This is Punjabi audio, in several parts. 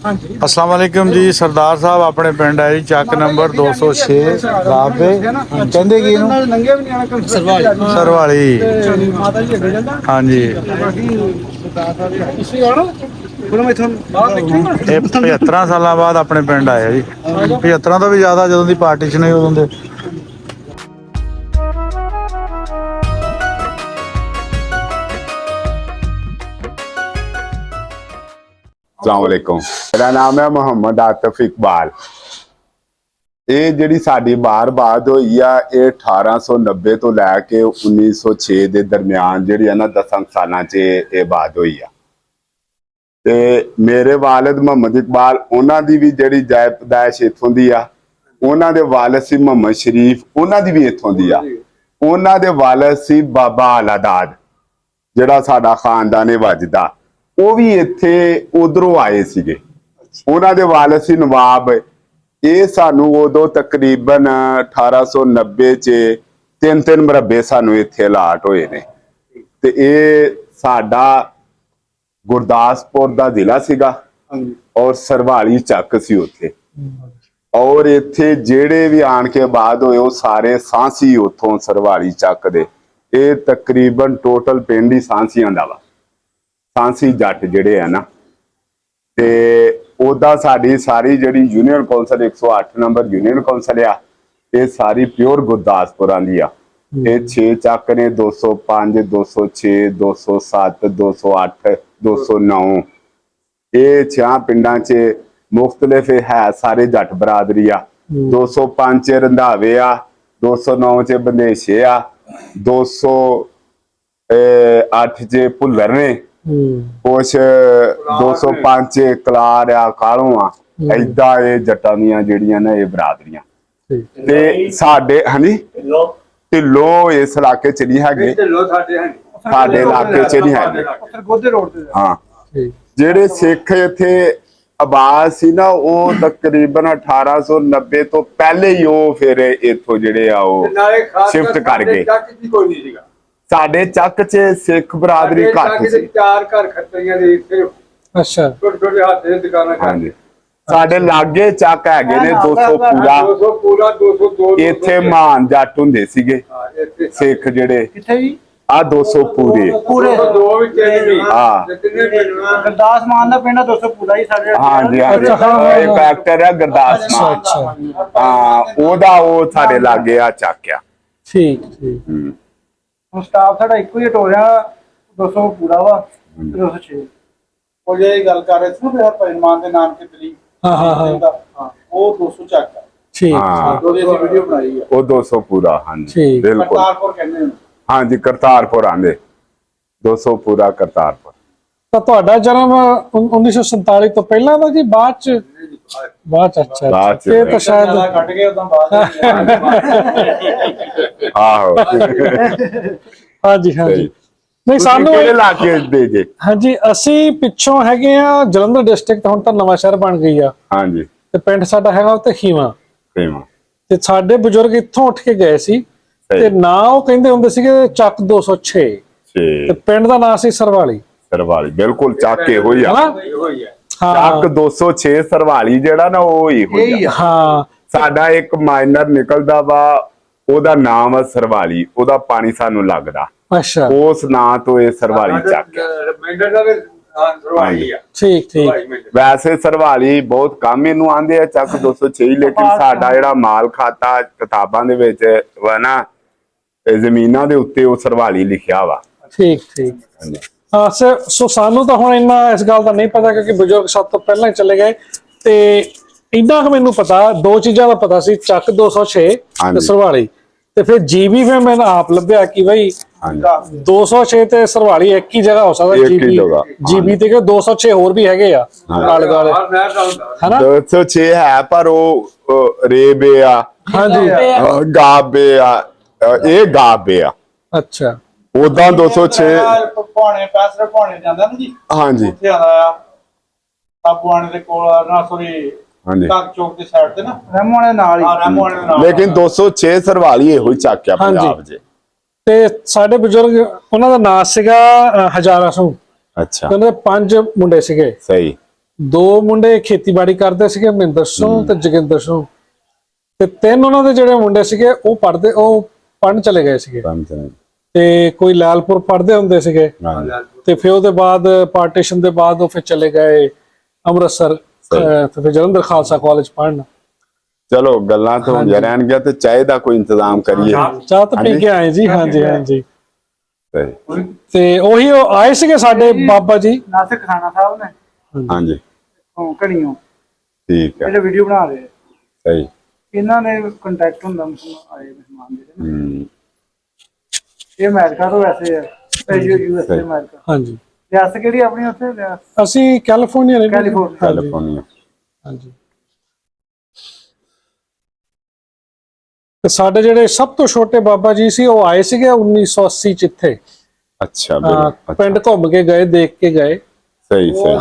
अस्सलाम वालेकुम जी। सरदार साहब अपने पिंड है जी, चक नंबर 206 राबे कहते कि सरवाली। हाँ जी, 75 साल बाद अपने पिंड आया जी। 75 तो भी ज्यादा जो की पार्टीशन है उदों दे। अस्सलाम वालेकुम, मेरा नाम है मोहम्मद आतिफ इकबाल। ਇਹ ਜਿਹੜੀ ਸਾਡੀ ਬਾਰ-ਬਾਦ ਹੋਈ ਆ ਇਹ 1890 ਤੋਂ ਲੈ ਕੇ 1906 ਦੇ ਦਰਮਿਆਨ ਜਿਹੜੀ ਆ ਨਾ 10 ਸਾਲਾਂ 'ਚ ਇਹ ਬਾਦ ਹੋਈ ਆ। ਤੇ ਮੇਰੇ ਵਾਲਿਦ ਮੁਹੰਮਦ ਇਕਬਾਲ ਉਹਨਾਂ ਦੀ ਵੀ ਜਿਹੜੀ ਜਾਇ ਪੈਦਾਇਸ਼ ਇੱਥੋਂ ਦੀ ਆ। ਉਹਨਾਂ ਦੇ ਵਾਲਿਦ ਸੀ ਮੁਹੰਮਦ ਸ਼ਰੀਫ, ਉਹਨਾਂ ਦੀ ਵੀ ਇੱਥੋਂ ਦੀ ਆ। ਉਹਨਾਂ ਦੇ ਵਾਲਿਦ ਸੀ ਬਾਬਾ ਅਲਾਦਾਦ ਜਿਹੜਾ ਸਾਡਾ ਖਾਨਦਾਨ ਹੈ ਵੱਜਦਾ, ਉਹ ਵੀ ਇੱਥੇ ਉਧਰੋਂ ਆਏ ਸੀਗੇ। ਉਹਨਾਂ ਦੇ ਵਾਲਿਦ ਸੀ ਨਵਾਬ। ਇਹ ਸਾਨੂੰ ਉਦੋਂ ਤਕਰੀਬਨ 1890 ਚ 3 ਮਰਬੇ ਸਾਨੂੰ ਇੱਥੇ ਅਲਾਟ ਹੋਏ ਨੇ। ਤੇ ਇਹ ਸਾਡਾ ਗੁਰਦਾਸਪੁਰ ਦਾ ਜ਼ਿਲ੍ਹਾ ਸੀਗਾ ਔਰ ਸਰਵਾਲੀ ਚੱਕ ਸੀ ਉੱਥੇ। ਔਰ ਇੱਥੇ ਜਿਹੜੇ ਵੀ ਆਣ ਕੇ ਆਬਾਦ ਹੋਏ ਉਹ ਸਾਰੇ ਸਾਂਸੀ ਉੱਥੋਂ ਸਰਵਾਲੀ ਚੱਕ ਦੇ। ਇਹ ਤਕਰੀਬਨ ਟੋਟਲ ਪਿੰਡ ਹੀ ਸਾਂਸੀਆਂ ਦਾ ਵਾ। ਸਾਂਸੀ ਜੱਟ ਜਿਹੜੇ ਆ ਨਾ। ਤੇ ਉਹਦਾ ਸਾਡੀ ਸਾਰੀ ਜਿਹੜੀ union council 108 number union council ਆ, ਇਹ ਸਾਰੀ ਪਿਓਰ ਗੁਰਦਾਸਪੁਰਾਂ ਦੀ ਆ। ਇਹ 6 ਚੱਕ ਨੇ, 205, 206, 207, 208, 209। ਇਹ 6 ਪਿੰਡਾਂ 'ਚ ਮੁਖਤਲਿਫ ਹੈ, ਸਾਰੇ ਜੱਟ ਬਰਾਦਰੀ ਆ। 205 'ਚ ਰੰਧਾਵੇ ਆ, 209 'ਚ ਬੰਦੇਸ਼ੇ ਆ, 208 'ਚ ਭੁੱਲਰ ਨੇ, ਕੁਛ 205 ਕਲਾਰ ਆ, ਕਾਲੋਂ ਆ। ਏਦਾਂ ਇਹ ਜੱਟਾਂ ਦੀਆਂ ਜਿਹੜੀਆਂ ਨੇ ਇਹ ਬਰਾਦਰੀਆਂ। ਤੇ ਸਾਡੇ ਹਾਂਜੀ ਢਿੱਲੋਂ ਇਸ ਇਲਾਕੇ 'ਚ ਨਹੀਂ ਹੈਗੇ, ਸਾਡੇ ਇਲਾਕੇ 'ਚ ਨਹੀਂ ਹੈਗੇ। ਹਾਂ, ਜਿਹੜੇ ਸਿੱਖ ਇੱਥੇ ਆਬਾਦ ਸੀ ਨਾ ਉਹ ਤਕਰੀਬਨ 1890 ਤੋਂ ਪਹਿਲੇ ਹੀ ਉਹ ਫਿਰ ਇੱਥੋਂ ਜਿਹੜੇ ਆ ਉਹ ਸ਼ਿਫਟ ਕਰ ਗਏ। ਸਾਡੇ ਚੱਕ 'ਚ ਸਿੱਖ ਬਰਾਦਰੀ ਘੱਟ ਸੀ। 4 ਘਰ ਖੱਤਰੀਆਂ ਦੇ ਇੱਥੇ। ਅੱਛਾ, ਛੋਟੇ ਛੋਟੇ ਹੱਥ ਦੇ ਦੁਕਾਨਾਂ। ਹਾਂਜੀ, ਸਾਡੇ ਲਾਗੇ ਚੱਕ ਹੈਗੇ ਨੇ 200 ਪੂਰਾ। 202 ਇੱਥੇ ਮਾਨ ਜੱਟ ਹੁੰਦੇ ਸੀਗੇ ਸਿੱਖ ਜਿਹੜੇ। ਕਿੱਥੇ ਜੀ? ਆ 200 ਪੂਰੇ ਦੋ ਵੀ ਤਿੰਨ ਵੀ। ਹਾਂ, ਗੁਰਦਾਸ ਮਾਨ ਦਾ ਪਿੰਡ 200 ਪੂਰਾ ਹੀ ਸਾਡੇ। ਹਾਂਜੀ ਹਾਂਜੀ, ਇੱਕ ਫੈਕਟਰ ਹੈ ਗੁਰਦਾਸ ਮਾਨ। ਹਾਂ, ਉਹਦਾ ਉਹ ਸਾਡੇ ਲਾਗੇ ਆ ਚੱਕ ਆ। ਠੀਕ ਠੀਕ। ਹੁਣ ਸਟਾਫ ਸਾਡਾ ਇੱਕੋ ਹੀ ਟੋਰਿਆ 200 ਪੂਰਾ ਵਾ 206। ਉਹ ਜੇ ਗੱਲ ਕਰ ਰਹੇ ਸੀ ਨਾ ਪੈਨਮਾਨ ਦੇ ਨਾਮ ਤੇ ਦਲੀ। ਹਾਂ ਹਾਂ ਹਾਂ, ਉਹ 200 ਚੱਕ ਆ। ਠੀਕ, ਉਹਦੀ ਅਸੀਂ ਵੀਡੀਓ ਬਣਾਈ ਆ। ਉਹ 200 ਪੂਰਾ। ਹਾਂਜੀ ਬਿਲਕੁਲ, ਕਰਤਾਰਪੁਰ ਕਹਿੰਦੇ ਨੇ। ਹਾਂਜੀ, ਕਰਤਾਰਪੁਰ ਆਂਦੇ 200 ਪੂਰਾ ਕਰਤਾਰਪੁਰ। ਤਾਂ ਤੁਹਾਡਾ ਜਨਮ 1947 ਤੋਂ ਪਹਿਲਾਂ ਦਾ ਜੀ ਬਾਅਦ ਚ? ਬਾਅਦ ਚ। ਅੱਛਾ, ਇਹ ਤਾਂ ਸ਼ਾਇਦ ਕੱਟ ਗਏ ਉਦੋਂ ਬਾਅਦ। ਆਹੋ, ਹਾਂਜੀ ਹਾਂਜੀ। ਨਹੀਂ, ਸਾਨੂੰ ਕਿਹੜੇ ਇਲਾਕੇ ਦੇ ਜੇ? ਹਾਂਜੀ, ਅਸੀਂ ਪਿੱਛੋਂ ਹੈਗੇ ਆ ਜਲੰਧਰ ਡਿਸਟ੍ਰਿਕਟ। ਹੁਣ ਤਾਂ ਨਵਾਂ ਸ਼ਹਿਰ ਬਣ ਗਈ ਆ। ਹਾਂਜੀ, ਤੇ ਪਿੰਡ ਸਾਡਾ ਹੈਗਾ ਉੱਤੇ ਖੀਵਾ। ਤੇ ਸਾਡੇ ਬਜ਼ੁਰਗ ਇੱਥੋਂ ਉੱਠ ਕੇ ਗਏ ਸੀ ਤੇ ਨਾਂ ਉਹ ਕਹਿੰਦੇ ਹੁੰਦੇ ਸੀਗੇ ਚੱਕ 206 ਤੇ ਪਿੰਡ ਦਾ ਨਾਂ ਸੀ ਸਰਵਾਲੀ। ਸਰਵਾਲੀ ਬਿਲਕੁਲ ਚੱਕ ਇਹੋ ਹੀ ਆ। ਚੱਕ 206 ਸਰਵਾਲੀ ਜਿਹੜਾ ਨਾ ਉਹ ਹੀ ਆ। ਹਾਂ, ਸਾਡਾ ਇੱਕ ਮਾਈਨਰ ਨਿਕਲਦਾ ਵਾ, ਉਹਦਾ ਨਾਮ ਆ ਸਰਵਾਲੀ। ਉਹਦਾ ਪਾਣੀ ਸਾਨੂੰ ਲੱਗਦਾ। ਅੱਛਾ, ਉਸ ਨਾਂ ਤੋਂ ਇਹ ਸਰਵਾਲੀ ਚੱਕ। ਠੀਕ ਠੀਕ। ਵੈਸੇ ਸਰਵਾਲੀ ਬਹੁਤ ਕੰਮ ਇਹਨੂੰ ਆਂਦੇ ਆ ਚੱਕ 206, ਲੇਕਿਨ ਸਾਡਾ ਜਿਹੜਾ ਮਾਲ ਖਾਤਾ ਕਿਤਾਬਾਂ ਦੇ ਵਿੱਚ ਵਾ ਨਾ, ਜ਼ਮੀਨਾਂ ਦੇ ਉੱਤੇ ਉਹ ਸਰਵਾਲੀ ਲਿਖਿਆ ਵਾ। ਠੀਕ ਠੀਕ। ਹਾਂ, ਸੋ ਸਾਨੂੰ ਤਾਂ ਹੁਣ ਇੰਨਾ ਇਸ ਗੱਲ ਦਾ ਨਹੀਂ ਪਤਾ ਕਿਉਂਕਿ ਬਜ਼ੁਰਗ ਸਭ ਤੋਂ ਪਹਿਲਾਂ ਹੀ ਚਲੇ ਗਏ। ਤੇ ਇੰਨਾ ਕੁ ਮੈਨੂੰ ਪਤਾ, ਦੋ ਚੀਜ਼ਾਂ ਦਾ ਪਤਾ ਸੀ, ਚੱਕ 206 ਤੇ ਸਰਵਾਲੀ। ਤੇ ਫਿਰ ਜੀਬੀ ਫਿਰ ਮੈਂ ਆਪ ਲੱਭਿਆ ਕਿ ਬਈ 206 ਤੇ ਸਰਵਾਲੀ ਇੱਕ ਹੀ ਜਗ੍ਹਾ ਹੋ ਸਕਦਾ। ਜੀਬੀ ਤੇ 206 ਹੋਰ ਵੀ ਹੈਗੇ ਆ ਆਲੇ ਦੁਆਲੇ, ਹਨਾ? 206 ਹੈ ਪਰ ਉਹ ਰੇਬੇ ਆ। ਹਾਂਜੀ, ਗਾਬੇ ਆ, ਇਹ ਗਾਬੇ ਆ। ਅੱਛਾ, ਉਦਾਂ 206 ਪੌਣੇ ਪੈਸੇ ਪੌਣੇ ਜਾਂਦਾ ਨਾ ਜੀ। ਹਾਂਜੀ, ਉੱਥੇ ਆਦਾ ਆ ਸਾਬੂਆਣੇ ਦੇ ਕੋਲ ਨਾ, ਸੋਰੀ ਟੱਕ ਚੌਕ ਦੇ ਸਾਈਡ ਤੇ ਨਾ, ਰਹਿਮੋਣੇ ਨਾਲ ਹੀ। ਰਹਿਮੋਣੇ ਨਾਲ, ਲੇਕਿਨ 206 ਸਰਵਾਲੀ ਇਹੋ ਹੀ ਚੱਕ ਆ ਪੰਜਾਬ ਦੇ। ਤੇ ਸਾਡੇ ਬਜ਼ੁਰਗ ਉਹਨਾਂ ਦਾ ਨਾਂ ਸੀਗਾ ਹਜ਼ਾਰਾ ਸਿੰਘ। ਅੱਛਾ, ਉਹਨਾਂ ਦੇ 5 ਮੁੰਡੇ ਸੀਗੇ। ਸਹੀ। 2 ਮੁੰਡੇ ਖੇਤੀਬਾੜੀ ਕਰਦੇ ਸੀਗੇ, ਮਹਿੰਦਰ ਸਿੰਘ ਤੇ ਜੋਗਿੰਦਰ ਸਿੰਘ, ਤੇ 3 ਉਹਨਾਂ ਦੇ ਜਿਹੜੇ ਮੁੰਡੇ ਸੀਗੇ ਉਹ ਪੜ੍ਹਨ ਚਲੇ ਗਏ ਸੀਗੇ, ਤੇ ਕੋਈ ਲਾਲਪੁਰ ਪੜ੍ਹਦੇ ਹੁੰਦੇ ਸੀਗੇ, ਤੇ ਫਿਰ ਉਹਦੇ ਬਾਅਦ ਪਾਰਟੀਸ਼ਨ ਦੇ ਬਾਅਦ ਉਹ ਫਿਰ ਚਲੇ ਗਏ ਅੰਮ੍ਰਿਤਸਰ, ਤੇ ਫਿਰ ਜਲੰਧਰ ਖਾਲਸਾ ਕਾਲਜ ਪੜ੍ਹਨ। ਚਲੋ ਗੱਲਾਂ ਤੋਂ ਹੁੰਦੀਆਂ ਰਹਿਣਗੀਆਂ, ਤੇ ਚਾਹ ਦਾ ਕੋਈ ਇੰਤਜ਼ਾਮ ਕਰੀਏ। ਚਾਹ ਤਾਂ ਪੀ ਕੇ ਆਏ ਜੀ। ਹਾਂਜੀ ਹਾਂਜੀ। ਸਹੀ। ਤੇ ਉਹੀ ਉਹ ਆਏ ਸੀਗੇ ਸਾਡੇ ਬਾਬਾ ਜੀ ਨਾਸਿਕ ਖਾਨਾ ਸਾਹਿਬ ਨੇ, ਹਾਂਜੀ ਕਣੀਓ, ਠੀਕ ਹੈ, ਜਿਹੜੇ ਵੀਡੀਓ ਬਣਾ ਰਹੇ ਆ। ਸਹੀ। ਇਹਨਾਂ ਨੇ ਕੰਟੈਕਟ ਹੁੰਦਾ ਆਏ ਮਹਿਮਾਨ ਜਿਹੜੇ ਨੇ। ਹੂੰ, ਇਹ ਅਮਰੀਕਾ ਤੋਂ ਵੈਸੇ ਆ, USA ਅਮਰੀਕਾ। ਹਾਂਜੀ। ਰਿਆਸਤ ਕਿਹੜੀ ਆਪਣੀ ਉੱਥੇ? ਅਸੀਂ ਕੈਲੀਫੋਰਨੀਆ ਰਹਿੰਦੇ। ਕੈਲੀਫੋਰਨੀਆ। ਹਾਂਜੀ। ਤੇ ਸਾਡੇ ਜਿਹੜੇ ਸਭ ਤੋਂ ਛੋਟੇ ਬਾਬਾ ਜੀ ਸੀ ਉਹ ਆਏ ਸੀਗੇ 1980 ਚ ਇੱਥੇ। ਅੱਛਾ, ਪਿੰਡ ਘੁੰਮ ਕੇ ਗਏ, ਦੇਖ ਕੇ ਗਏ। ਸਹੀ ਸਹੀ।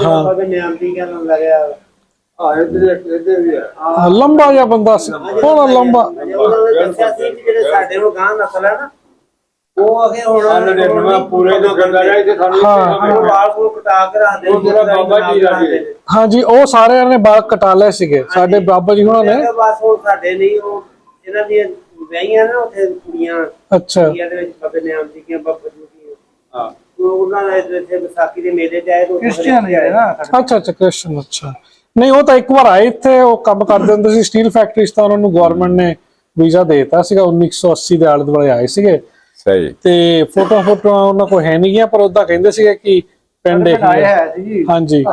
ਲੰਬਾ ਜਿਹਾ ਬੰਦਾ ਸੀ, ਬੜਾ ਲੰਬਾ। ਸਾਡੇ ਨੂੰ ਗਾਂ ਨਸਲ ਹੈ ਨਾ, ਉਹ ਅਗੇ ਹੁਣ ਪੂਰੇ ਜੋ ਗੰਦਾ ਰਿਹਾ ਇੱਥੇ ਸਾਨੂੰ ਵਾਲ ਫੂਲ ਕਟਾ ਕੇ ਰੱਖਦੇ ਨੇ। ਜਿਹੜਾ ਬਾਬਾ ਜੀ ਰਾਜੇ, ਹਾਂਜੀ, ਉਹ ਸਾਰਿਆਂ ਨੇ ਬਾਲ ਕਟਾ ਲਏ ਸੀਗੇ ਸਾਡੇ ਬਾਬਾ ਜੀ ਹੁਣਾਂ ਨੇ। ਬਸ ਹੁਣ ਸਾਡੇ ਨਹੀਂ, ਉਹ ਇਹਨਾਂ ਦੀਆਂ ਵਿਆਹੀਆਂ ਨਾ ਉੱਥੇ ਕੁੜੀਆਂ। ਅੱਛਾ। ਦੇ ਵਿੱਚ ਬਾਬੇ ਨਿਆਮ ਜੀ ਦੀਆਂ ਬਾਬਾ ਜੀ ਦੀਆਂ। ਹਾਂ, ਉਹਨਾਂ ਨੇ ਇੱਥੇ ਵਿਸਾਖੀ ਦੇ ਮੇਲੇ ਚ ਆਏ, ਕ੍ਰਿਸਚੀਅਨ ਜਿਹੜੇ ਨਾ। ਅੱਛਾ ਅੱਛਾ, ਕ੍ਰਿਸਚਨ। ਅੱਛਾ, ਨਹੀਂ ਉਹ ਤਾਂ ਇੱਕ ਵਾਰ ਆਏ ਇੱਥੇ, ਉਹ ਕੰਮ ਕਰਦੇ ਹੁੰਦੇ ਸੀ ਸਟੀਲ ਫੈਕਟਰੀ 'ਚ, ਤਾਂ ਉਹਨਾਂ ਨੂੰ ਗਵਰਨਮੈਂਟ ਨੇ ਵੀਜ਼ਾ ਦੇ ਦਿੱਤਾ ਸੀਗਾ। 1980 ਦੇ ਆਲੇ ਦੁਆਲੇ ਆਏ ਸੀਗੇ। ਸਹੀ। ਤੇ ਫੋਟੋਆਂ ਉਹਨਾਂ ਕੋਲ ਹੈ ਨਹੀਂ ਗੀਆਂ, ਪਰ ਉਦਾਂ ਕਹਿੰਦੇ ਸੀਗੇ ਕਿ ਪਿੰਡ ਇਹ ਹੈ ਜੀ। ਹਾਂਜੀ।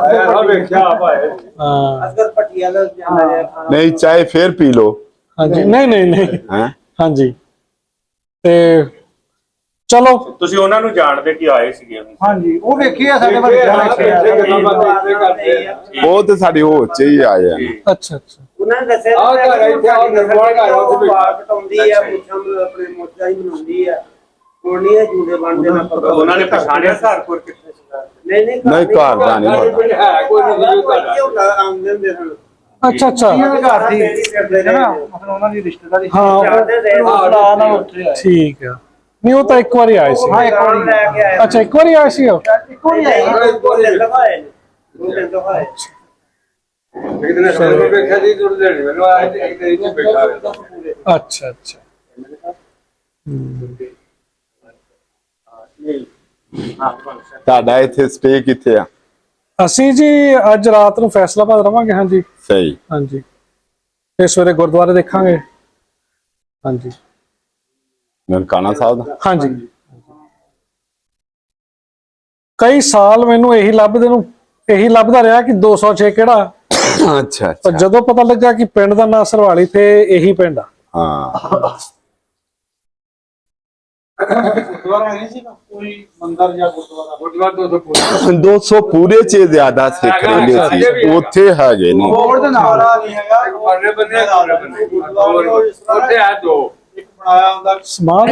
ਅਸਗਰ ਪਟਿਆਲਾ ਜਾਂਦਾ ਰਿਹਾ। ਨਹੀਂ, ਚਾਹੇ ਫੇਰ ਪੀ ਲੋ। ਹਾਂਜੀ। ਨਹੀਂ ਨਹੀਂ ਨਹੀਂ। ਹੈ। ਹਾਂਜੀ। ਤੇ ਚਲੋ, ਤੁਸੀਂ ਉਹਨਾਂ ਨੂੰ ਜਾਣਦੇ ਕਿ ਆਏ ਸੀਗੇ? ਹਾਂਜੀ, ਉਹ ਵੇਖੇ ਆ ਸਾਡੇ ਉਹ ਤੇ ਸਾਡੀ ਹੋਚ ਚ ਹੀ ਆਏ ਆ। ਅੱਛਾ ਅੱਛਾ। ਉਹਨਾਂ ਨੇ ਦੱਸਿਆ ਕਟਾਉਂਦੀ ਆ, ਆਪਣੇ ਮੋਚਾ ਹੀ ਬਣਾਉਂਦੀ ਆ, ਕੋਣੀ ਆ, ਜੂੜੇ ਬਣਦੇ ਨਾ। ਉਹਨਾਂ ਨੇ ਪਛਾਣਿਆ ਸਹਾਰਪੁਰ ਕਿੱਥੇ ਸੀਗਾ? ਨਹੀਂ ਨਹੀਂ, ਘਰ ਦਾ ਨਹੀਂ ਹੈ ਕੋਈ ਨਹੀਂ। ਆਉਂਦੇ ਹੁੰਦੇ ਸਨ। ਅੱਛਾ ਅੱਛਾ। ਘਰ ਦੀ ਨਾ, ਮਤਲਬ ਉਹਨਾਂ ਦੀ ਰਿਸ਼ਤੇਦਾਰੀ। ਠੀਕ ਆ। ਨਹੀਂ, ਉਹ ਤਾਂ ਇੱਕ ਵਾਰੀ ਆਏ ਸੀ। ਹਾਂ, ਇੱਕ ਵਾਰੀ ਲੈ ਕੇ ਆਏ। ਅੱਛਾ, ਇੱਕ ਵਾਰੀ ਆਏ ਸੀ ਉਹ। ਇੱਕ ਵਾਰੀ ਆਏ, ਦੋ ਦਿਨ ਦਿਖਾਏ। ਇੱਕ ਦਿਨ ਸਾਨੂੰ ਵੇਖਿਆ ਸੀ ਦੁਰ ਦੇਣੀ, ਮੈਨੂੰ ਆਇਆ ਤੇ ਇੱਕ ਦਿਨ ਇੱਥੇ ਬੈਠਾ ਹੋਇਆ। ਅੱਛਾ ਅੱਛਾ। ਤੁਹਾਡਾ ਇੱਥੇ ਸਟੇ ਕਿੱਥੇ ਆ? ਅਸੀਂ ਜੀ ਅੱਜ ਰਾਤ ਨੂੰ ਫੈਸਲਾਬਾਦ ਰਵਾਂਗੇ। ਹਾਂਜੀ ਸਹੀ। ਹਾਂਜੀ। ਤੇ ਸਵੇਰੇ ਗੁਰਦੁਆਰੇ ਦੇਖਾਂਗੇ। ਹਾਂਜੀ। ਨਨਕਾਣਾ ਸਾਹਿਬ ਦਾ? ਹਾਂਜੀ। ਕਈ ਸਾਲ ਮੈਨੂੰ ਇਹੀ ਲੱਭਦਾ ਰਿਹਾ ਕਿ 206 ਕਿਹੜਾ। ਅੱਛਾ ਪਰ ਅੱਛਾ। ਜਦੋਂ ਪਤਾ ਲੱਗਾ ਕਿ ਪਿੰਡ ਦਾ ਨਾਂ ਸਰਵਾਲੀ, ਤੇ ਇਹੀ ਪਿੰਡ ਆ। ਹਾਂ। ਗੁਰਦੁਆਰਾ ਨਹੀਂ ਸੀ ਕੋਈ ਮੰਦਰ ਜਾਂ ਗੁਰਦੁਆਰਾ? 200 ਪੂਰੇ ਚ ਜ਼ਿਆਦਾ ਸਿੱਖ ਰਹਿੰਦੇ ਸੀ ਉੱਥੇ, ਹੈਗੇ ਨਹੀਂ। ਬੋਰਡ ਦੇ ਨਾਲ ਨਹੀਂ ਹੈਗਾ, ਪਰਲੇ ਬੰਨੇ ਉੱਥੇ ਆ ਦੋ ਇੱਕ ਬਣਾਇਆ ਹੁੰਦਾ ਸਮਾਧ।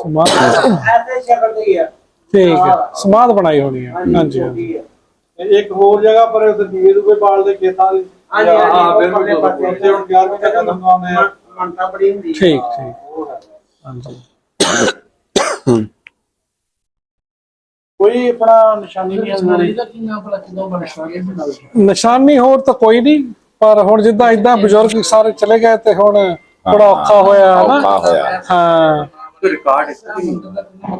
ਸਮਾਧ ਐਸੇ ਸ਼ਕਲ ਦੀ ਆ। ਠੀਕ ਹੈ, ਸਮਾਧ ਬਣਾਈ ਹੋਣੀ ਹੈ। ਹਾਂਜੀ ਹਾਂਜੀ। ਇੱਕ ਹੋਰ ਜਗ੍ਹਾ ਪਰ ਉਧਰ ਦੀਵੇ ਦੂਵੇ ਬਾਲ ਦੇ ਖੇਤਾਂ ਦੀ। ਹਾਂਜੀ ਹਾਂ, ਬਿਲਕੁਲ। ਉੱਥੇ ਹੁਣ 11ਵੀਂ ਤੱਕ ਲੰਗਾਉਂਦੇ ਆ, ਮੰਨਤਾ ਬੜੀ ਹੁੰਦੀ। ਠੀਕ ਠੀਕ। ਹਾਂਜੀ। ਕੋਈ ਆਪਣਾ ਨਿਸ਼ਾਨੀ ਨਹੀਂ ਨਿਸ਼ਾਨੀ ਹੋਰ ਤਾਂ ਕੋਈ ਨਹੀਂ, ਪਰ ਹੁਣ ਜਿੱਦਾਂ ਇਦਾਂ ਬਜ਼ੁਰਗ ਸਾਰੇ ਚਲੇ ਗਏ, ਤੇ ਹੁਣ ਬੜਾ ਔਖਾ ਹੋਇਆ ਹੈ ਨਾ। ਔਖਾ ਹੋਇਆ। ਹਾਂ। ਰਿਕਾਰਡ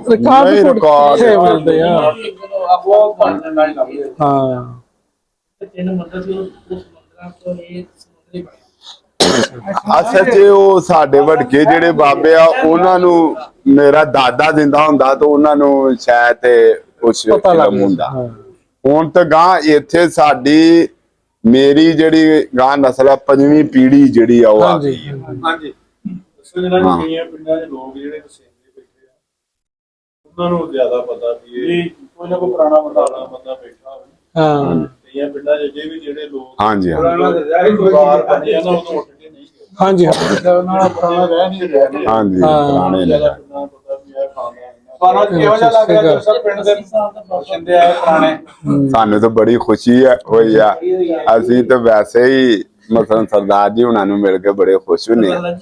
ਰਿਕਾਰਡ ਨਹੀਂ, ਰਿਕਾਰਡ ਕਿੱਥੇ ਮਿਲਦੇ ਆ। ਹਾਂ। ਅਸਲ 'ਚ ਉਹ ਸਾਡੇ ਵਡਕੇ ਜਿਹੜੇ ਬਾਬੇ ਆ, ਉਹਨਾਂ ਨੂੰ ਮੇਰਾ ਦਾਦਾ ਦਿੰਦਾ ਹੁੰਦਾ, ਤਾਂ ਉਹਨਾਂ ਨੂੰ ਸ਼ਾਇਦ ਕੁਛ ਪਤਾ ਲੱਗ ਇਲਮ ਹੁੰਦਾ। ਹਾਂ। ਹੁਣ ਤਾਂ ਗਾਂ ਇੱਥੇ ਸਾਡੀ ਮੇਰੀ ਜਿਹੜੀ ਗਾਂ ਨਸਲ ਆ, 5ਵੀਂ ਪੀੜ੍ਹੀ ਜਿਹੜੀ ਆ ਉਹ ਆ ਹਾਂਜੀ ਗਈ। ਹਾਂਜੀ। ਜਿਹੜਾ ਹਾਂ। ਕਈਆਂ ਪਿੰਡਾਂ ਦੇ ਲੋਕ ਜਿਹੜੇ ਵਸੇਂਦੇ ਬੈਠੇ ਆ, ਉਹਨਾਂ ਨੂੰ ਜ਼ਿਆਦਾ ਪਤਾ ਵੀ ਇਹ ਕੋਈ ਨਾ ਕੋਈ ਪੁਰਾਣਾ ਬੰਦਾ ਬੈਠਾ ਹੋਵੇ। ਹਾਂ। ਕਈਆਂ ਪਿੰਡਾਂ 'ਚ ਜੇ ਵੀ ਜਿਹੜੇ ਲੋਕ ਹਾਂਜੀ ਹਾਂ। ਪੁਰਾਣਾ ਬਾਹਰ ਬਣੇ ਆ ਨਾ, ਉਦੋਂ ਉੱਠ ਕੇ ਨਹੀਂ ਗਏ। ਹਾਂਜੀ ਹਾਂ। ਉਹਨਾਂ ਪੁਰਾਣਾ ਰਹਿ ਨਹੀਂ ਰਿਹਾ। ਹਾਂਜੀ, ਹਾਂ। ਪੁਰਾਣੇ ਨੇ। ਪਿੰਡਾਂ ਨੂੰ ਪਤਾ ਵੀ ਇਹ ਖਾਂਦਾ ਸਾਨੂੰ ਕਿਹੋ ਜਿਹਾ ਲੱਗ ਰਿਹਾ ਜੋ ਸਭ ਪਿੰਡ ਦੇ ਬਸਿੰਦੇ ਆਏ ਪੁਰਾਣੇ? ਸਾਨੂੰ ਤਾਂ ਬੜੀ ਖੁਸ਼ੀ ਹੋਈ ਆ। ਅਸੀਂ ਤਾਂ ਵੈਸੇ ਹੀ ਮਸਲਨ ਸਰਦਾਰ ਜੀ ਉਹਨਾਂ ਨੂੰ ਮਿਲ ਕੇ ਬੜੇ ਖੁਸ਼ ਹੁੰਦੇ ਆ।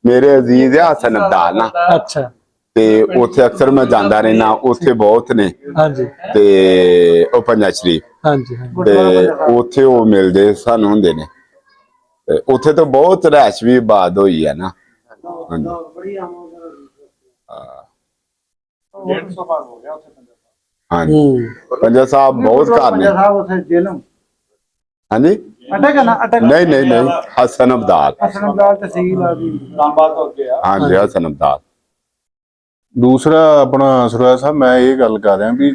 ਮੇਰੇ ਅਜ਼ੀਜ਼ ਆ ਹਸਨ ਅਬਦਾਲ ਨਾ, ਅੱਛਾ। ਤੇ ਉੱਥੇ ਅਕਸਰ ਮੈਂ ਜਾਂਦਾ ਰਹਿਣਾ। ਉੱਥੇ ਬਹੁਤ ਨੇ, ਹਾਂਜੀ। ਤੇ ਉਹ ਪੰਜਾ ਸ਼ਰੀਫ ਹਾਂਜੀ ਹਾਂਜੀ ਤੇ ਉੱਥੇ ਉਹ ਮਿਲਦੇ ਸਾਨੂੰ ਹੁੰਦੇ ਨੇ ਤੇ ਉੱਥੇ ਤਾਂ ਬਹੁਤ ਰਹਿਸ਼ ਵੀ ਆਬਾਦ ਹੋਈ ਹੈ ਨਾ। ਹਾਂਜੀ। 150 ਸਾਲ ਹੋ ਗਿਆ ਉੱਥੇ ਪੰਜਾ ਹਾਂਜੀ ਪੰਜਾ ਸਾਹਿਬ ਬਹੁਤ ਘਰ ਨੇ। ਸਾਹਿਬ ਉੱਥੇ ਜੇਲ੍ਹ ਹਾਂਜੀ ਅਟਕ ਨਾ ਅਟਕ ਨਹੀਂ ਨਹੀਂ ਨਹੀਂ ਹਸਨ ਅਬਦਾਲ। ਅਸਲਮਦਾਰ ਤਹਿਸੀਲ ਆ ਦੀ ਲਾਂਬਾ ਤੋਂ ਅੱਗੇ ਆ। ਹਾਂਜੀ ਹਸਨ ਅਬਦਾਲ। ਦੂਸਰਾ ਆਪਣਾ ਸੁਰੇਸ਼ ਸਾਹਿਬ, ਮੈਂ ਇਹ ਗੱਲ ਕਰ ਰਿਹਾ ਵੀ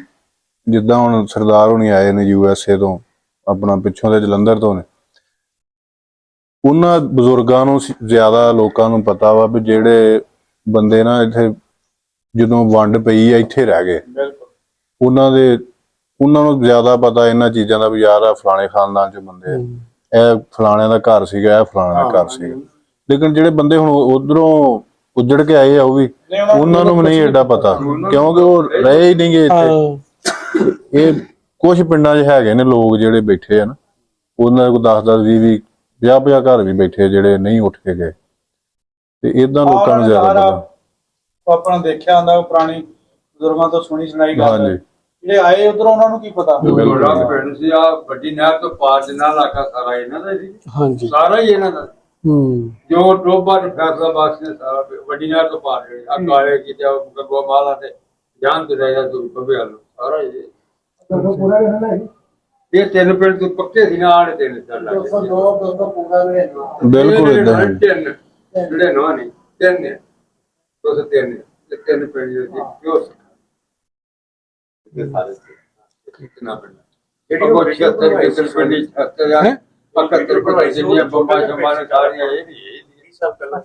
ਜਿੱਦਾਂ ਹੁਣ ਸਰਦਾਰ ਹੋਣੀ ਆਏ ਨੇ USA ਤੋਂ, ਆਪਣਾ ਪਿੱਛੋਂ ਦੇ ਜਲੰਧਰ ਤੋਂ ਨੇ, ਉਹਨਾਂ ਬਜ਼ੁਰਗਾਂ ਨੂੰ ਜ਼ਿਆਦਾ ਲੋਕਾਂ ਨੂੰ ਪਤਾ ਵਾ ਵੀ ਜਿਹੜੇ ਬੰਦੇ ਨਾ ਇੱਥੇ ਜਦੋਂ ਵੰਡ ਪਈ ਆ ਇੱਥੇ ਰਹਿ ਗਏ, ਉਹਨਾਂ ਨੂੰ ਜ਼ਿਆਦਾ ਪਤਾ ਇਹਨਾਂ ਚੀਜ਼ਾਂ ਦਾ ਵੀ ਯਾਰ ਆ ਫਲਾਣੇ ਖਾਨਦਾਨ ਚ ਬੰਦੇ ਆ, ਇਹ ਫਲਾਣੇ ਦਾ ਘਰ ਸੀਗਾ, ਇਹ ਫਲਾਣੇ ਦਾ ਘਰ ਸੀਗਾ। ਲੇਕਿਨ ਜਿਹੜੇ ਬੰਦੇ ਹੁਣ ਉਧਰੋਂ ਉੱਜੜ ਕੇ ਆਏ ਆ ਉਹ ਵੀ, ਉਹਨਾਂ ਨੂੰ ਨਹੀਂ ਐਡਾ ਪਤਾ ਕਿਉਂਕਿ ਉਹ ਰਹੇ ਹੀ ਨਹੀਂ ਗੇ ਇੱਥੇ। ਇਹ ਕੁਝ ਪਿੰਡਾਂ 'ਚ ਹੈਗੇ ਨੇ ਲੋਕ ਜਿਹੜੇ ਬੈਠੇ ਆ ਨਾ, ਉਹਨਾਂ ਕੋਲ 10-10, 20-20, 50-50 ਘਰ ਵੀ ਬੈਠੇ ਜਿਹੜੇ ਨਹੀਂ ਉੱਠ ਕੇ ਗਏ, ਤੇ ਏਦਾਂ ਲੋਕਾਂ ਨੂੰ ਜ਼ਿਆਦਾ ਪਤਾ। ਆਪਣਾ ਦੇਖਿਆ ਹੁੰਦਾ ਪੁਰਾਣੀ ਬਜ਼ੁਰਗਾਂ ਤੋਂ ਸੁਣੀ ਸੁਣਾਈ ਗੱਲ, ਹਾਂਜੀ ਜਿਹੜੇ ਆਏ ਉਧਰੋਂ ਉਹਨਾਂ ਨੂੰ ਕੀ ਪਤਾ। ਬੜਾ ਪਿੰਡ ਸੀ ਆ, ਵੱਡੀ ਨਹਿਰ ਤੋਂ ਪਾਰ ਜਿੰਨਾ ਇਲਾਕਾ ਸਾਰਾ ਇਹਨਾਂ ਦਾ ਸੀ। ਹਾਂਜੀ ਸਾਰਾ ਹੀ ਇਹਨਾਂ ਦਾ ਜੋ ਟੋਬਾ ਤੇ ਫੈਸਲਾਬਾਦ ਨੇ ਸਾਰਾ ਵੱਡੀ ਨਹਿਰ ਤੋਂ ਪਾਰ ਗਏ ਆ, ਕਾਲੇ ਕੀ ਤੇ ਗੱਗੋ ਮਾਲਾ ਤੇ ਜਾਨ ਤੇ ਰਹਿਆ ਤੋਂ ਕਬੇ ਹਾਲ ਸਾਰਾ ਹੀ ਪੂਰਾ ਰਹਿਣਾ ਹੈ ਇਹ ਤਿੰਨ ਪਿੰਡ ਤੋਂ ਪੱਕੇ ਸੀ ਨਾ, ਆੜੇ ਤਿੰਨ ਚੱਲ ਲੱਗੇ ਪੂਰਾ ਰਹਿਣਾ ਬਿਲਕੁਲ ਏਦਾਂ ਹੀ। ਤਿੰਨ ਜਿਹੜੇ ਨਾ ਨਹੀਂ ਤਿੰਨ ਨੇ ਉਸ ਤਿੰਨ ਪਿੰਡ ਦੇ ਕਿਉਂ ਇਹ ਸਾਰੇ ਕਿੰਨਾ ਪਿੰਡ ਜਿਹੜੀ ਉਹ 76 ਕਿਸਮ ਪਿੰਡ ਦੀ 71 ਪਿੰਡ ਜਿੰਨੀਆਂ ਬੰਬਾਂ ਜਮਾਨ ਸਾਰੀਆਂ ਇਹ ਸਭ ਪਹਿਲਾਂ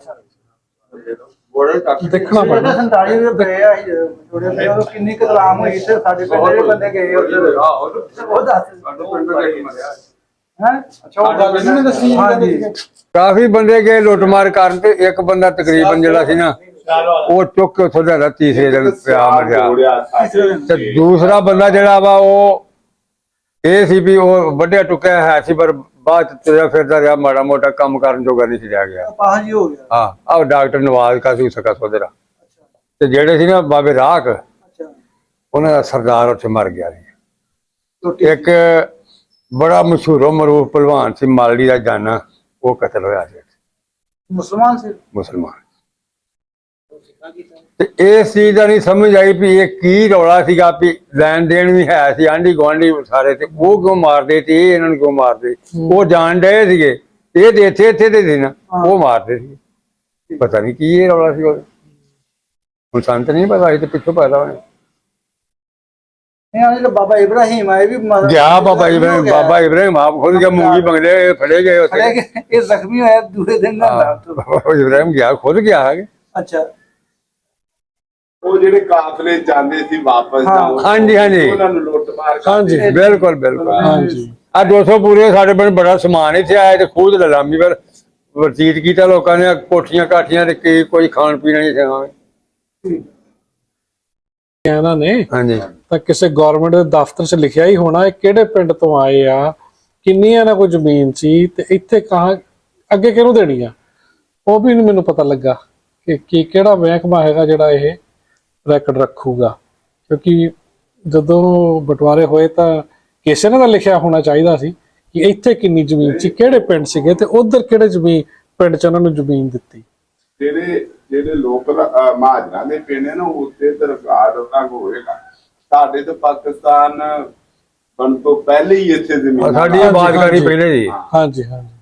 ਬੋੜੇ ਤੱਕ ਦੇਖਣਾ ਪੈਣਾ। 47 ਦੇ ਪਏ ਆ ਛੋੜੇ ਪਏ, ਉਹ ਕਿੰਨੀ ਕਤਲਾਮ ਹੋਈ ਇੱਥੇ ਸਾਡੇ ਪਿੰਡ ਦੇ ਬੰਦੇ ਗਏ ਉੱਧਰ, ਉਹ ਦੱਸ ਸਾਡੇ ਪਿੰਡ ਦਾ ਇੱਕ ਮਰਿਆ ਹੈ। ਅੱਛਾ ਉਹ ਗੱਲ ਨਹੀਂ ਦੱਸੀ। ਹਾਂਜੀ ਕਾਫੀ ਬੰਦੇ ਗਏ ਲੁੱਟਮਾਰ ਕਰਨ ਤੇ ਇੱਕ ਬੰਦਾ ਤਕਰੀਬਨ ਜਿਹੜਾ ਸੀ ਨਾ ਉਹ ਚੁੱਕ ਕੇ ਉੱਥੋਂ ਲਿਆਂਦਾ, ਤੀਸਰੇ ਦਿਨ ਪਿਆ ਮਰਿਆ। ਤੇ ਦੂਸਰਾ ਬੰਦਾ ਜਿਹੜਾ ਵਾ ਉਹ ਇਹ ਸੀ ਵੀ ਉਹ ਵੱਡਿਆ ਟੁੱਕਿਆ ਹੈ ਸੀ, ਪਰ ਬਾਅਦ ਚ ਤੁਰਿਆ ਫਿਰਦਾ ਰਿਹਾ, ਮਾੜਾ ਮੋਟਾ ਕੰਮ ਕਰਨ ਜੋਗਾ ਨਹੀਂ ਸੀ ਰਹਿ ਗਿਆ। ਪਾਹ ਜੀ ਹੋ ਗਿਆ। ਹਾਂ ਆਹ ਡਾਕਟਰ ਨਵਾਜ਼ ਕਾ ਸੀ ਸਕਾ ਸੋਦਰਾ, ਤੇ ਜਿਹੜੇ ਸੀ ਨਾ ਬਾਬੇ ਰਾਖ, ਅੱਛਾ ਉਹਨਾਂ ਦਾ ਸਰਦਾਰ ਉੱਥੇ ਮਰ ਗਿਆ ਸੀ। ਇੱਕ ਬੜਾ ਮਸ਼ਹੂਰ ਮਰੂਫ ਪਹਿਲਵਾਨ ਸੀ ਮਾਲੜੀ ਦਾ ਜਾਨਾ, ਉਹ ਕਤਲ ਹੋਇਆ ਸੀ ਮੁਸਲਮਾਨ ਸੀ। ਮੁਸਲਮਾਨ। ਤੇ ਇਸ ਚੀਜ਼ ਦਾ ਨਹੀਂ ਸਮਝ ਆਈ ਵੀ ਇਹ ਕੀ ਰੌਲਾ ਸੀਗਾ, ਵੀ ਲੈਣ ਦੇਣ ਵੀ ਹੈ ਸੀ ਆਂਢੀ ਗੁਆਂਢੀ ਸਾਰੇ, ਤੇ ਉਹ ਕਿਉਂ ਮਾਰਦੇ ਤੇ ਇਹ ਇਹਨਾਂ ਨੂੰ ਕਿਉਂ ਮਾਰਦੇ। ਉਹ ਜਾਣ ਡਏ ਸੀਗੇ, ਇਹ ਤੇ ਇੱਥੇ ਦੇ ਸੀ ਨਾ, ਉਹ ਮਾਰਦੇ ਸੀ। ਪਤਾ ਨਹੀਂ ਕੀ ਇਹ ਰੌਲਾ ਸੀ। ਹੁਣ ਸਾਨੂੰ ਤਾਂ ਨਹੀਂ ਪਤਾ, ਅਸੀਂ ਤੇ ਪਿੱਛੋਂ ਪੈਦਾ ਹੋਏ। ਇਹ ਜਿਹੜਾ ਬਾਬਾ ਇਬਰਾਹੀਮ ਆ, ਇਹ ਵੀ ਗਿਆ ਬਾਬਾ ਇਬਰਾਹੀਮ ਆਪ ਖੁਦ ਗਿਆ, ਮੂੰਗੀ ਬੰਗਲੇ ਫੜੇ ਗਏ ਉੱਥੇ। ਇਹ ਜ਼ਖਮੀ ਹੋਇਆ ਦੂਸਰੇ ਦਿਨ ਦਾ। ਬਾਬਾ ਇਬਰਾਹੀਮ ਗਿਆ, ਖੁਦ ਗਿਆ ਹੈ। ਅੱਛਾ ਉਹ ਜਿਹੜੇ ਕਾਫਲੇ ਜਾਂਦੇ ਸੀ ਵਾਪਸ ਹਾਂਜੀ ਹਾਂਜੀ ਉਹਨਾਂ ਨੂੰ ਲੁੱਟ ਮਾਰ ਹਾਂਜੀ ਬਿਲਕੁਲ ਬਿਲਕੁਲ। ਹਾਂਜੀ ਆ 200 ਪੂਰੇ ਸਾਡੇ ਪਿੰਡ ਬੜਾ ਸਮਾਨ ਇੱਥੇ ਆਇਆ, ਤੇ ਖੂਦ ਲਲਾਮੀ ਪਰ ਵਰਤੀਤ ਕੀਤਾ ਲੋਕਾਂ ਨੇ, ਕੋਠੀਆਂ ਕਾਠੀਆਂ ਤੇ ਕੀ ਕੋਈ ਖਾਣ ਪੀਣ ਨਹੀਂ ਸੀ। ਇਹਨਾਂ ਨੇ ਹਾਂਜੀ ਤਾਂ ਕਿਸੇ ਗਵਰਨਮੈਂਟ ਦੇ ਦਫ਼ਤਰ 'ਚ ਲਿਖਿਆ ਹੀ ਹੋਣਾ ਇਹ ਕਿਹੜੇ ਪਿੰਡ ਤੋਂ ਆਏ ਆ, ਕਿੰਨੀ ਇਹਨਾਂ ਕੋਲ ਜ਼ਮੀਨ ਸੀ, ਤੇ ਇੱਥੇ ਕਹਾਂ ਅੱਗੇ ਕਿਹਨੂੰ ਦੇਣੀ ਆ, ਉਹ ਵੀ ਨਹੀਂ ਮੈਨੂੰ ਪਤਾ ਲੱਗਾ ਕਿ ਕਿਹੜਾ ਮਹਿਕਮਾ ਹੈਗਾ ਜਿਹੜਾ ਇਹ ਰੈਕਡ ਰੱਖੂਗਾ। ਕਿਉਂਕਿ ਜਦੋਂ ਬਟਵਾਰੇ ਹੋਏ ਤਾਂ ਕਿਸੇ ਨੇ ਤਾਂ ਲਿਖਿਆ ਹੋਣਾ ਚਾਹੀਦਾ ਸੀ ਕਿ ਇੱਥੇ ਕਿੰਨੀ ਜ਼ਮੀਨ ਸੀ, ਕਿਹੜੇ ਪਿੰਡ ਸੀਗੇ, ਤੇ ਉਧਰ ਕਿਹੜੇ ਜ਼ਮੀਨ ਪਿੰਡ 'ਚ ਉਹਨਾਂ ਨੂੰ ਜ਼ਮੀਨ ਦਿੱਤੀ। ਜਿਹੜੇ ਲੋਕਲ ਮਹਾਜਰਾਂ ਦੇ ਪਿੰਡ ਨੇ ਨਾ, ਉੱਤੇ ਸਰਕਾਰ ਉਹਨਾਂ ਕੋ ਹੋਏਗਾ। ਸਾਡੇ ਤੋਂ ਪਾਕਿਸਤਾਨ ਬਣ ਤੋਂ ਪਹਿਲੇ ਹੀ ਇੱਥੇ ਜ਼ਮੀਨ ਸਾਡੀ ਆਬਾਦਕਾਰੀ ਪਹਿਲੇ ਜੀ। ਹਾਂਜੀ ਹਾਂਜੀ